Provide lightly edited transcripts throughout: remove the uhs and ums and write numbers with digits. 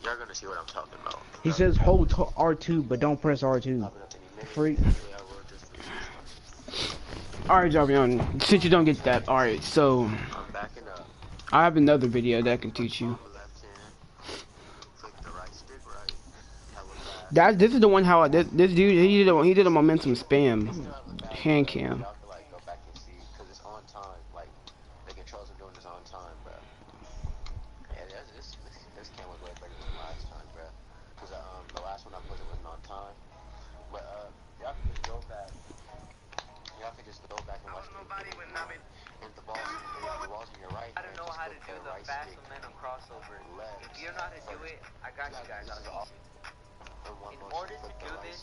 Y'all gonna see what I'm talking about. He says hold R2, but don't press R2. Freak. Alright, Jarvion, since you don't get that, alright, so I'm backing up. I have another video that can teach you. Left hand. Click the right stick right. This is the one how this dude he did a momentum spam hand cam. Y'all can like go back and see because it's on time. Like the controls are doing this on time, bro. Yeah, this cam was way better than last time, bro. Cause the last one I put it wasn't on time. But y'all can just go back. Y'all can just go back and watch the video. And the balls in your right. I don't know how to do the fast momentum crossover. If you don't know how to do it, I got you guys. I'll teach you. In order to do this,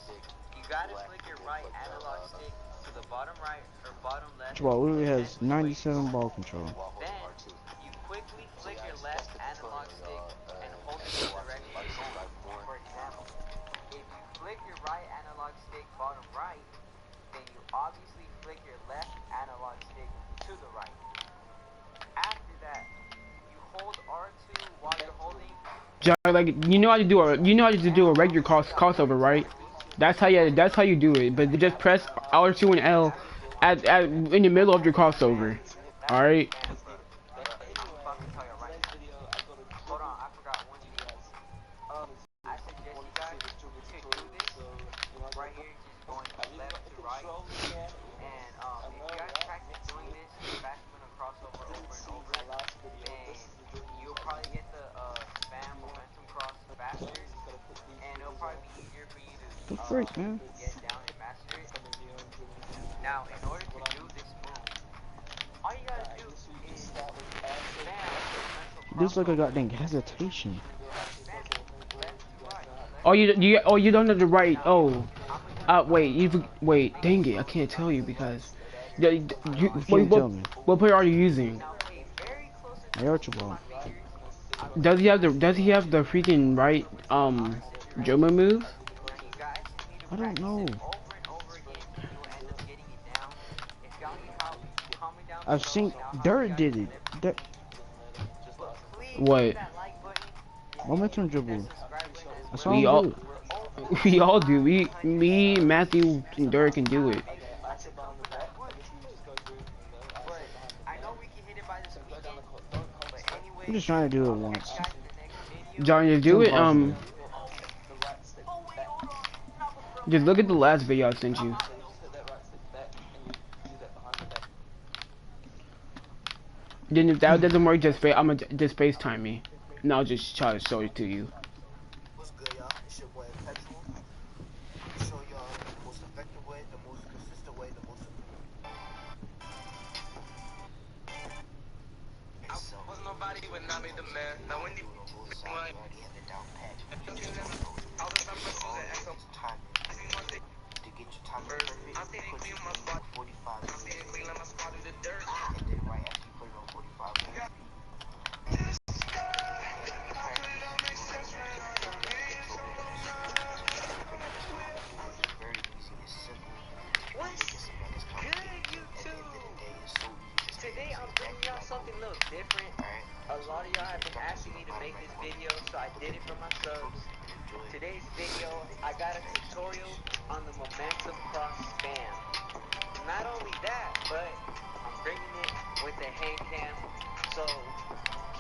you gotta flick your right analog stick to the bottom right or bottom left. Well, Louis has 97 ball control. Then you quickly flick your left analog stick and hold it in the direction. For example, if you flick your right analog stick bottom right, then you obviously flick your left analog stick to the right. After that, you hold R2 while you're holding. Like you know how to do a regular crossover, right? That's how you do it. But just press R2 and L in the middle of your crossover. All right. I suggest you guys to do this right here, just going left to right. And if you guys practice doing this fast momentum crossover over and over, then you'll probably get the spam momentum cross faster, and it'll probably be easier for you to get down and master it. Now, in order to do this move, all you gotta do is spam momentum This like a goddamn hesitation. Oh, you don't have the right. Oh, wait. Dang it, I can't tell you because. What player are you using? Archibald. Does he have the freaking right German move? I don't know. I've seen Dirt did it. What? Momentum dribble. I saw We him all do it. we all do. Me, Matthew, and Dirk can do it. I'm just trying to do it once. Johnny, to do it, just look at the last video I sent you. Then if that doesn't work, I'ma just FaceTime me, and I'll just try to show it to you. What's good, y'all? It's your boy Perpetual. Show y'all the most effective way, the most consistent way, the most. Was nobody when I made the man. Now when you already have it down pat. All the time to get your time perfect. I'm feeling clean on my spot. 45. I'm feeling clean on my spot in the dirt. And then right after you put it on 45. Today I'm bringing y'all something a little different. A lot of y'all have been asking me to make this video, so I did it for my subs. Today's video, I got a tutorial on the momentum cross spam. Not only that, but I'm bringing it with the hand cam. So,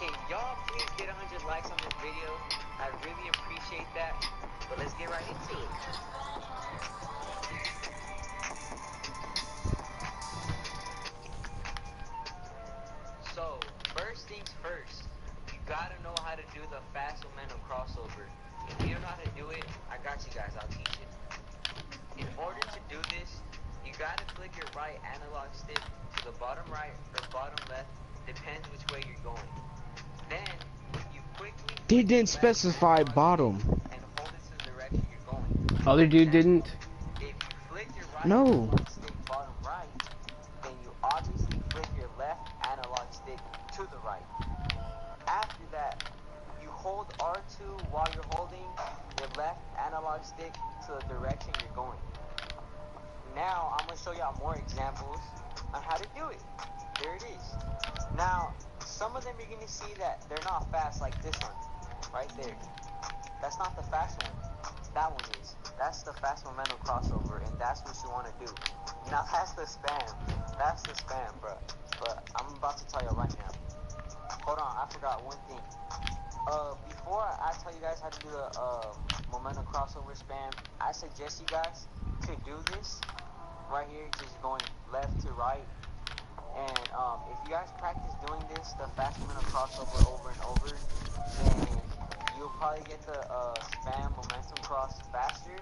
can y'all please get 100 likes on this video? I really appreciate that. But let's get right into it. So, first things first, you gotta know how to do the fast momentum crossover. If you don't know how to do it, I got you guys, I'll teach it. In order to do this, you gotta flick your right analog stick to the bottom right or bottom left, depends which way you're going. Then, you quickly They didn't specify bottom. and hold it to the direction you're going. Other dude didn't. If you flick your right No. analog stick bottom right, then you obviously flick your left analog stick to the right. After that, you hold R2 while you're holding your left analog stick to the direction you're going. Now, I'm going to show y'all more examples on how to do it. There it is. Now, some of them you're going to see that they're not fast like this one, right there. That's not the fast one. That one is. That's the fast momentum crossover, and that's what you want to do. Now that's the spam. That's the spam, bro. But I'm about to tell you right now. Hold on, I forgot one thing. Before I tell you guys how to do the momentum crossover spam, I suggest you guys to do this right here, just going left to right. And if you guys practice doing this, the fast momentum crossover over and over, then you'll probably get the spam momentum cross faster,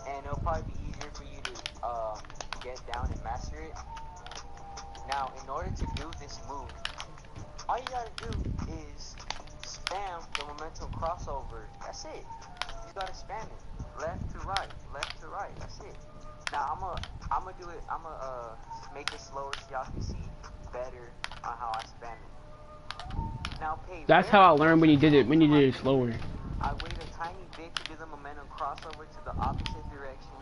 and it'll probably be easier for you to get down and master it. Now, in order to do this move, all you gotta do is spam the momentum crossover. That's it. You gotta spam it. Left to right, left to right. That's it. Now I'ma do it. I'ma make it slower so y'all can see better on how I spam it. Now pay. That's how I learned when you did it. When you did it slower. I wait a tiny bit to do the momentum crossover to the opposite direction.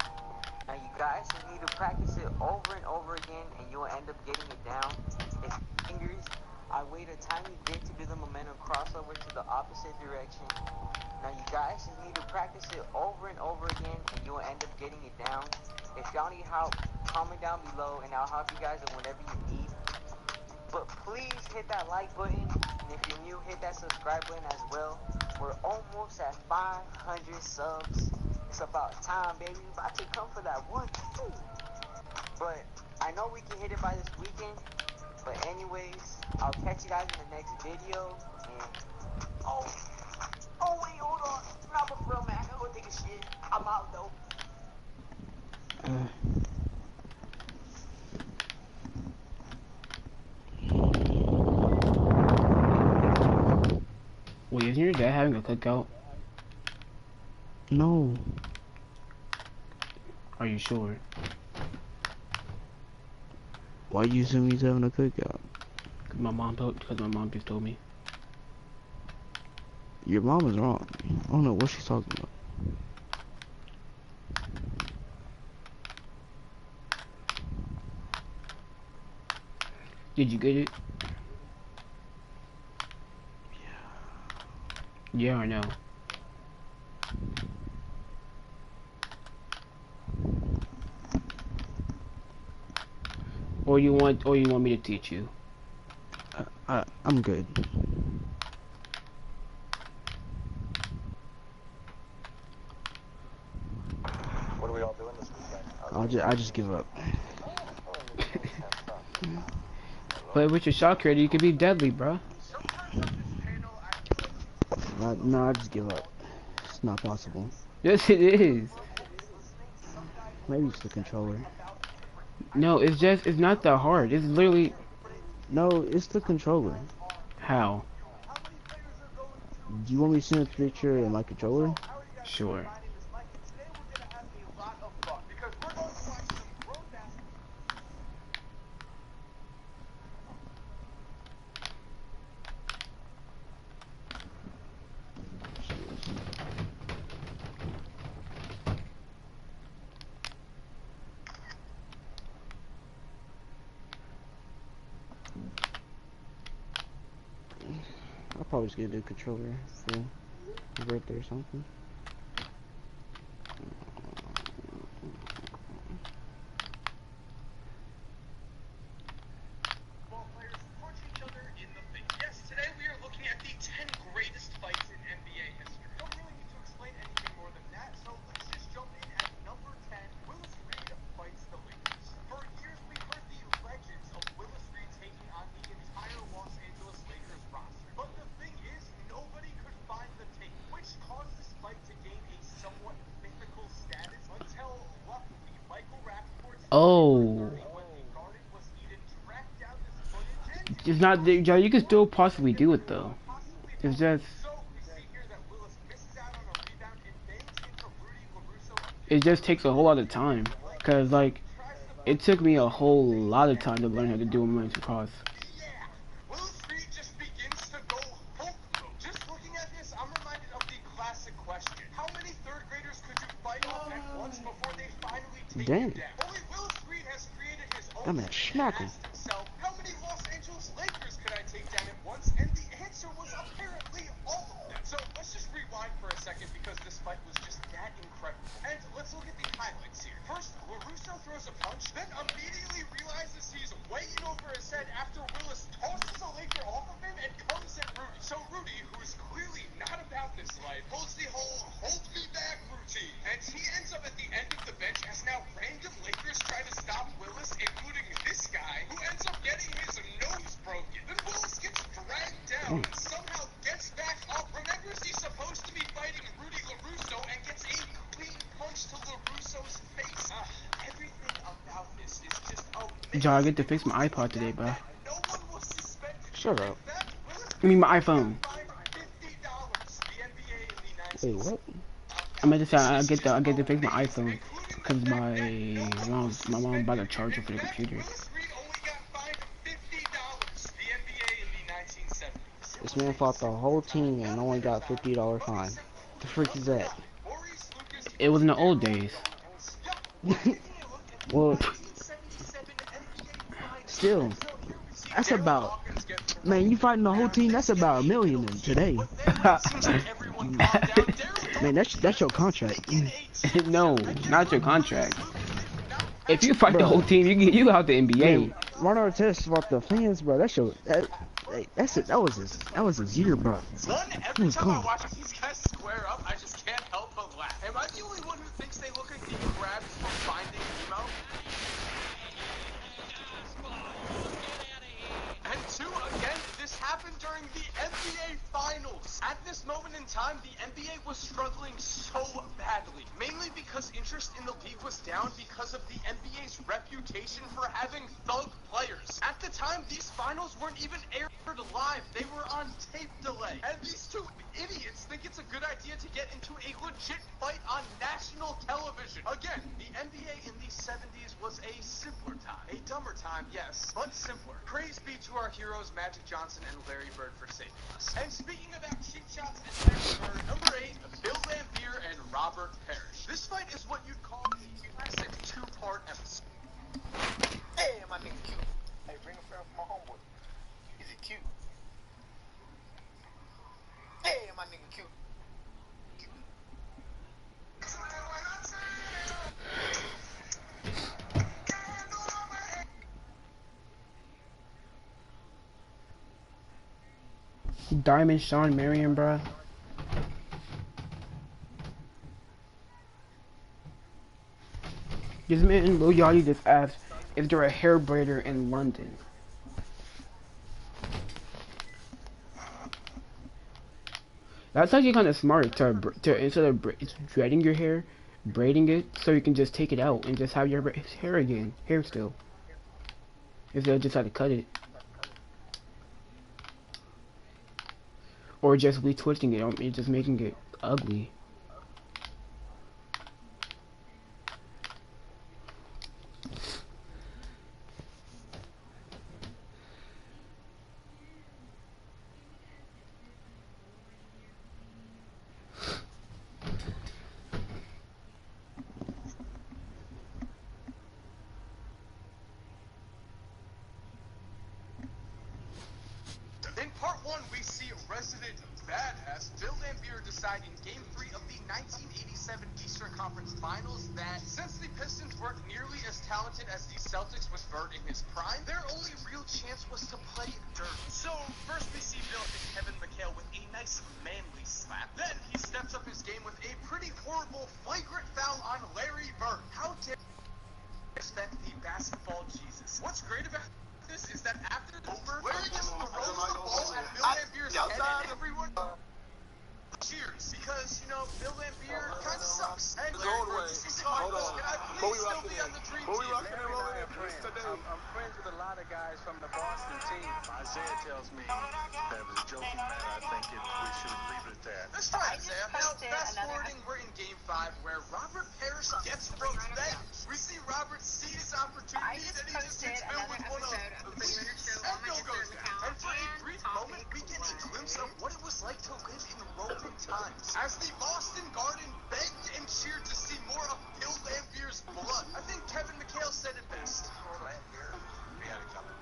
Now you guys just need to practice it over and over again, and you'll end up getting it down. It's fingers. I wait a tiny bit to do the momentum crossover to the opposite direction. Now you guys just need to practice it over and over again, and you'll end up getting it down. If y'all need help, comment down below, and I'll help you guys whenever you need. But please hit that like button, and if you're new, hit that subscribe button as well. We're almost at 500 subs. It's about time, baby. We're about to come for that 1K. But I know we can hit it by this weekend. But anyways, I'll catch you guys in the next video. And oh wait, hold on. Not for real, man. I gotta go take a shit. I'm out though. Wait, isn't your dad having a cookout? No. Are you sure? Why you assume he's having a cookout? Because my mom just told me. Your mom is wrong. I don't know what she's talking about. Did you get it? Yeah or no? Or you want me to teach you? I'm good. What are we all doing this weekend? I just give up. But with your shot creator, you could be deadly, bro. No, I just give up. It's not possible. Yes, it is. Maybe it's the controller. No, it's not that hard. It's literally... No, it's the controller. How? Do you want me to send a picture of my controller? Sure. I'll probably just get a new controller for my birthday or something. Oh. It's not, Joe, you can still possibly do it though. It's just... It just takes a whole lot of time. Cause like, it took me a whole lot of time to learn how to do a momentum cross. Dang. I'm gonna smack him. How many Los Angeles Lakers could I take down at once? And the answer was apparently all of them. So let's just rewind for a second. second because this fight was just that incredible. And let's look at the highlights here. First, LaRusso throws a punch, then immediately realizes he's way in over his head after Willis tosses a Laker off of him and comes at Rudy. So Rudy, who is clearly not about this life, pulls the whole hold me back routine. And he ends up at the end of the bench as now random Lakers try to stop Willis, including this guy, who ends up getting his nose broken. Then Willis gets dragged down and somehow gets back up, remembers he's supposed to be fighting Rudy LaRusso, and gets a clean punch to LaRusso's face. Everything about this is just amazing. John, I get to fix my iPod today, bro. No one was suspected. Shut up. I mean, my iPhone. Wait, what? I meant to say I get to fix my iPhone because my mom bought a charger for the computer. This man fought the whole team and only got $50 fine. The freak is that? It was in the old days. Well, still, that's about, man, you fighting the whole team, that's about $1 million today. Man, that's your contract. No, not your contract. If you fight the whole team, you go out the NBA. Man, Ron Artest fought the fans, bro. That was his year, bro. Every time I watch these guys square up, I just can't help but laugh. Am I the only one who thinks they look like the crabs from Finding Nemo? And two, again, this happened during the NBA Finals. At this moment in time, the NBA was struggling so badly, mainly because interest in the league was down because of the NBA's reputation for having thug players. At the time, these finals weren't even aired live, they were on tape delay. And these two idiots think it's a good idea to get into a legit fight on national television. Again, the NBA in the 70s was a simpler time. A dumber time, yes, but simpler. Praise be to our heroes Magic Johnson and Larry Bird for saving us. And speaking about cheap shots and Larry Bird, number 8, Bill Laimbeer and Robert Parrish. This fight is what you'd call a classic two-part episode. Hey, my nigga cute. Hey, bring a friend from my homeboy. Is it cute? Hey, my nigga cute. Diamond Sean Marion, bruh. This man, Lil Yachty, just asked, is there a hair braider in London? That's actually kind of smart to instead of dreading your hair, braiding it so you can just take it out and just have your hair again, hair still. Instead of just have to cut it. Or just retwisting it, just making it ugly. In part 1, we see resident badass Bill Laimbeer decide in Game 3 of the 1987 Eastern Conference Finals that since the Pistons weren't nearly as talented as the Celtics with Bird in his prime, their only real chance was to play dirt. So first we see Bill hit Kevin McHale with a nice manly slap. Then he steps up his game with a pretty horrible flagrant foul on Larry Bird. How dare you expect the basketball Jesus? What's great about this is that after it's over, Larry just throws the ball at Bill Laimbeer's head and everyone cheers because, you know, Bill Laimbeer kind of sucks. And Larry Bird just Hold on. please still be on the dream team. I'm friends with a lot of guys from the Boston team. Isaiah tells me that was a joking matter. I think we should leave it at that. That's fine, Isaiah. Now, fast forwarding, we're in Game 5 where Robert Parrish gets revenge. We see Robert see his opportunity and he just hits Bill with one of these, and Bill goes down. And for a brief moment, we get a glimpse of what it was like to live in Roman times, as the Boston Garden begged and cheered to see more of Bill Laimbeer's blood. I think Kevin McHale said it best. Laimbeer, we had it coming.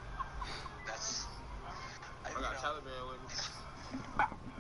That's... I got Taliban with me.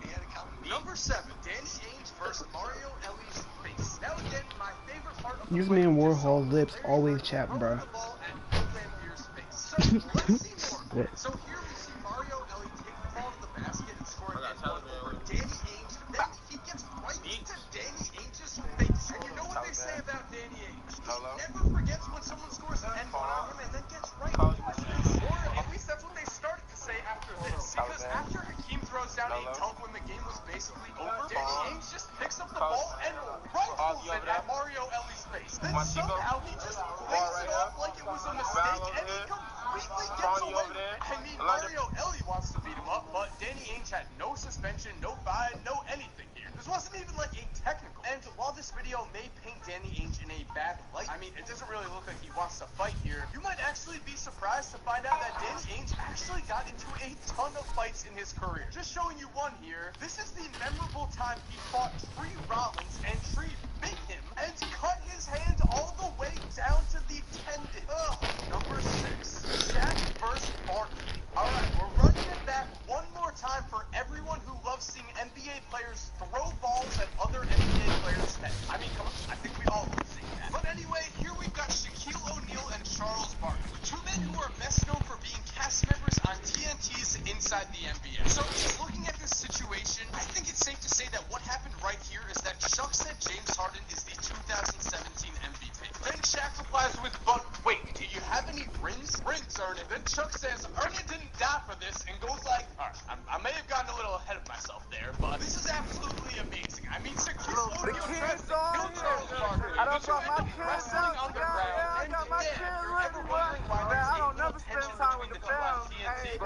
He had it Number 7, Danny Ainge versus Mario Ellie's face. Now again, my favorite part of the This fight man we just saw Warhol was lips Larry always Bird chapped, throwing bro. the ball at Bill Laimbeer's face. So let's see more. What? So here we see Mario Ellie take the ball to the basket and score an end one over Danny Ainge. Then he gets right into Danny Ainge's face. And you know what they say about Danny Ainge? He never forgets when someone scores an end one on him and then gets right into his face. Or at least that's what they started to say after this. Because after Hakeem throws down a dunk when the game was basically over, Danny Ainge just picks up the ball and rifles it at Mario Ellie's face. Then somehow he just plays it off like it was a mistake and he completely gets away with it. I mean, Mario Ellie wants to beat him up, but Danny Ainge had no suspension, no fine, no anything here. This wasn't even like a technical. And while this video may paint Danny Ainge in a bad light, I mean, it doesn't really look like he wants to fight here. You might actually be surprised to find out that Danny Ainge actually got into a ton of fights in his career. Just showing you one here. This is the memorable time he fought Tree Rollins, and Tree bit him and cut his hand all the way down to the tendon. Ugh. Number 6, Shaq versus Barkley. Alright, we're running it back one more time for everyone who loves seeing NBA players throw balls at other NBA players' heads. I mean, come on, I think we all love seeing that. But anyway, here we've got Shaquille O'Neal and Charles Barkley, two men who are best known for being cast members on TNT's Inside the NBA. So just looking at this situation, I think it's safe to say that what happened right here is that Chuck said James Harden is the 2017 MVP. Then Shaq replies with, but wait, do you have any rings? Rings, Ernie. Then Chuck says, Ernie didn't die for this, and goes like, alright, I may have gotten a little ahead of myself there, but this is absolutely amazing. I mean, Shaquille O'Neal tries to kill Charles Barkley. The two end up wrestling on the ground, and yeah, if you're ever wondering why there's a little tension between the two on TNT,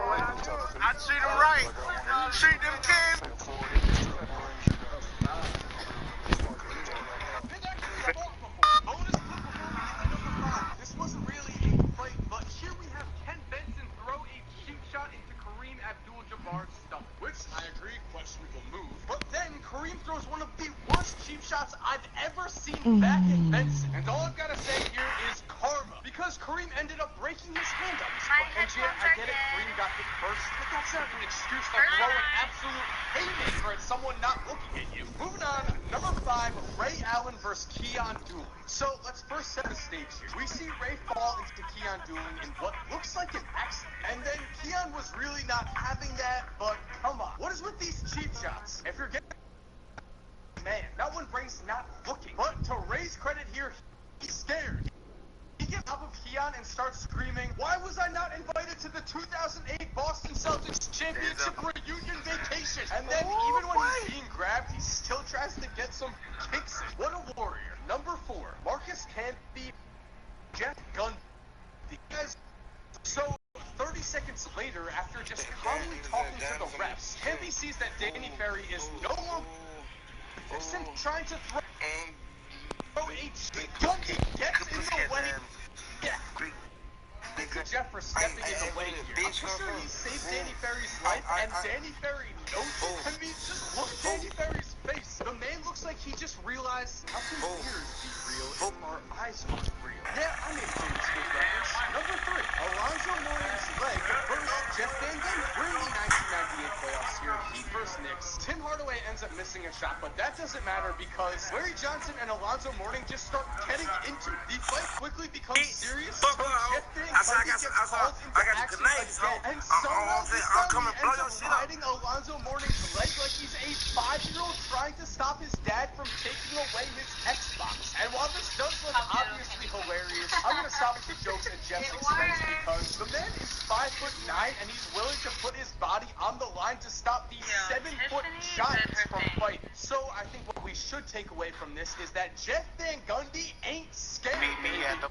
I treat them right. Treat them kids. Bonus clip before we get to number 5. This wasn't really a fight, but here we have Ken Benson throw a cheap shot into Kareem Abdul-Jabbar's stomach, which I agree, questionable move. But then Kareem throws one of the worst cheap shots I've ever seen back at Benson. And all I've got to say here is karma, because Kareem ended up breaking his hand on this one. And yeah, I get it, Kareem got hit first, but that's not an excuse to throw an absolute haymaker at someone not looking at you. Moving on, number 5, Ray Allen versus Keon Dooling. So let's first set the stage here. We see Ray fall into Keon Dooling in what looks like an accident. And then Keon was really not having that, but come on. What is with these cheap shots? If you're getting man, not when Ray's not looking. But to Ray's credit here, he's scared. He gets up of Keon and starts screaming, why was I not invited to the 2008 Boston Celtics championship reunion vacation? And then even when he's being grabbed, he still tries to get some kicks in. What a warrior. Number 4, Marcus Camby, Jeff Gundy. So 30 seconds later, after just calmly talking to the refs, Camby sees that Danny Ferry is no longer trying to throw a cheap Gundy gets in the way. Yeah. Thank you, Jeff, for stepping in the way here. I'm pretty sure he saved Danny Ferry's life, and Danny Ferry knows it. I mean, just look at Danny Ferry's face. The man looks like he just realized how can ears be real if our eyes aren't real. Yeah, I made a famous good reference. Number 3, Alonzo Mourning's leg versus Jeff Van Gundy. We're in the 1998 playoffs here. Heat versus Knicks. Tim Hardaway ends up missing a shot, but that doesn't matter because Larry Johnson and Alonzo Mourning just start getting into it. The fight quickly becomes serious, so Jeff Van Gundy gets called into action again. And somehow this time he ends up riding Alonzo Mourning's leg like he's a 5-year-old trying to stop his dad from taking away his Xbox. And while this does look obviously hilarious, I'm gonna stop with the jokes at Jeff's expense because the man is 5'9" and he's willing to put his body on the line to stop the 7-foot giants from fighting. So I think what we should take away from this is that Jeff Van Gundy ain't scared.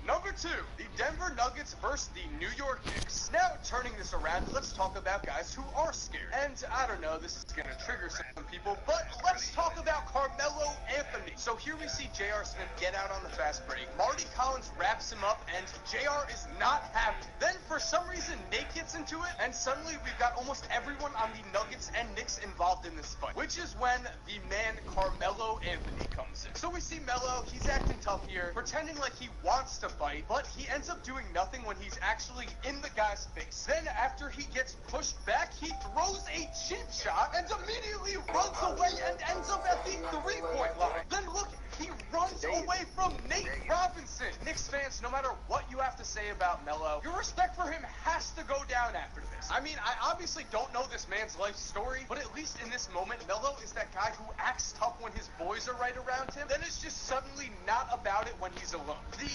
Number 2, the Denver Nuggets versus the New York Knicks. Now, turning this around, let's talk about guys who are scared. And I don't know, this is gonna trigger some people, but let's talk about Carmelo Anthony. So here we see J.R. Smith get out on the fast break. Marty Collins wraps him up, and J.R. is not having it. Then, for some reason, Nate gets into it, and suddenly we've got almost everyone on the Nuggets and Knicks involved in this fight. Which is when the man Carmelo Anthony comes Robinson. So we see Mello, he's acting tough here, pretending like he wants to fight, but he ends up doing nothing when he's actually in the guy's face. Then after he gets pushed back, he throws a cheap shot and immediately runs away and ends up at the 3-point line. Then look, he runs away from Nate Robinson. Knicks fans, no matter what you have to say about Mello, your respect for him has to go down after this. I mean, I obviously don't know this man's life story, but at least in this moment, Mello is that guy who acts tough when his boys are right around him, then it's just suddenly not about it when he's alone. The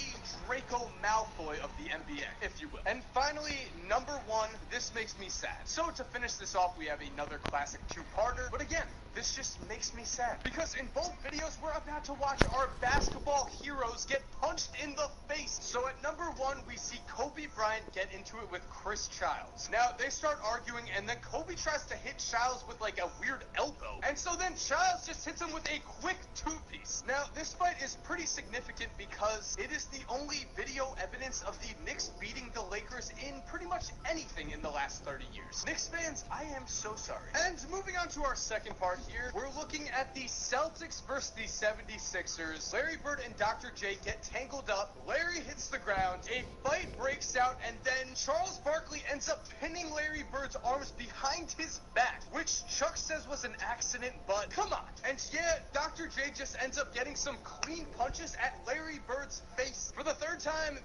Draco Malfoy of the NBA, if you will. And finally, number 1, this makes me sad. So to finish this off, we have another classic two-parter, but again, this just makes me sad. Because in both videos, we're about to watch our basketball heroes get punched in the face. So at number 1, we see Kobe Bryant get into it with Chris Childs. Now, they start arguing, and then Kobe tries to hit Childs with like a weird elbow. And so then Childs just hits him with a quick two-piece. Now, this fight is pretty significant because it is the only video evidence of the Knicks beating the Lakers in pretty much anything in the last 30 years. Knicks fans, I am so sorry. And moving on to our second part here, we're looking at the Celtics versus the 76ers. Larry Bird and Dr. J get tangled up. Larry hits the ground. A fight breaks out, and then Charles Barkley ends up pinning Larry Bird's arms behind his back, which Chuck says was an accident, but come on. And yeah, Dr. J just ends up getting some clean punches at Larry Bird's face. For the third time,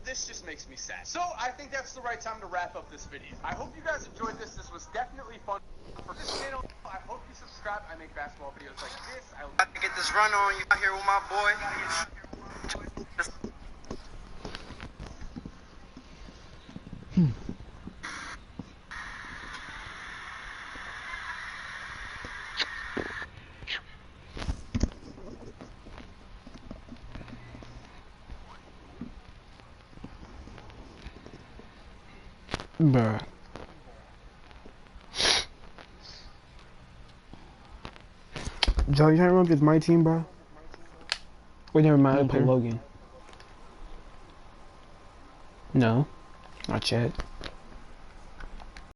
this just makes me sad. So I think that's the right time to wrap up this video. I hope you guys enjoyed this. This was definitely fun. For this channel, I hope you subscribe. I make basketball videos like this. I About to get this run on you out here with my boy. Bruh. Joe, you trying to remember if it's my team, bro? Wait, never mind, I put Logan. No, not yet.